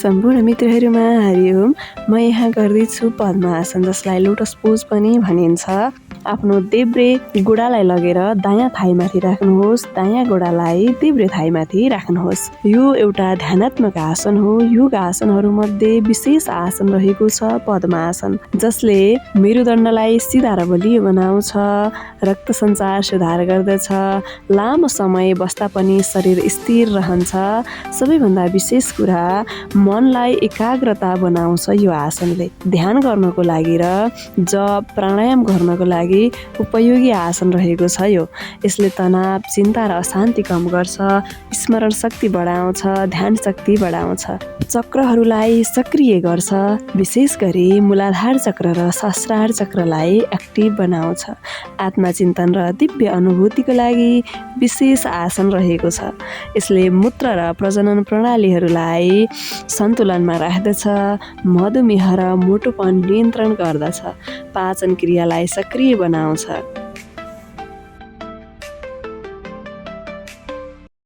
सम्पूर्ण मित्रहरूमा हरिओम। म यहाँ गर्दैछु पद्मासन, जसलाई लोटस पोज पनि भनिन्छ। आफ्नो देब्रे गोडालाई लगेर दायाँ थाइमाथि राख्नुहोस्, दायाँ गोडालाई देब्रे थाइमाथि राख्नुहोस्। यो एउटा ध्यानात्मक आसन हो। योग आसनहरूमध्ये विशेष आसन रहेको छ पद्मासन, जसले मेरुदण्डलाई सिधा र बलियो बनाउँछ, रक्त सञ्चार सुधार गर्दछ, लामो समय बस्दा पनि शरीर स्थिर रहन्छ। सबैभन्दा विशेष कुरा, मनलाई एकाग्रता बनाउँछ। यो आसनले ध्यान गर्नको लागि र जप प्राणायाम गर्नको लागि उपयोगी आसन रहेको छ। यसले तनाव, चिन्ता र अशान्ति कम गर्छ, स्मरण शक्ति बढाउँछ, ध्यान शक्ति बढाउँछ, चक्रहरूलाई सक्रिय गर्छ, विशेष गरी मूलाधार चक्र र सहस्रार चक्रलाई एक्टिभ बनाउँछ। आत्मचिन्तन र दिव्य अनुभूतिको लागि विशेष आसन रहेको छ। यसले मूत्र र प्रजनन प्रणालीहरूलाई सन्तुलनमा राख्दछ, मधुमेह र मोटोपन नियन्त्रण गर्दछ, पाचन क्रियालाई सक्रिय बनाउँछ,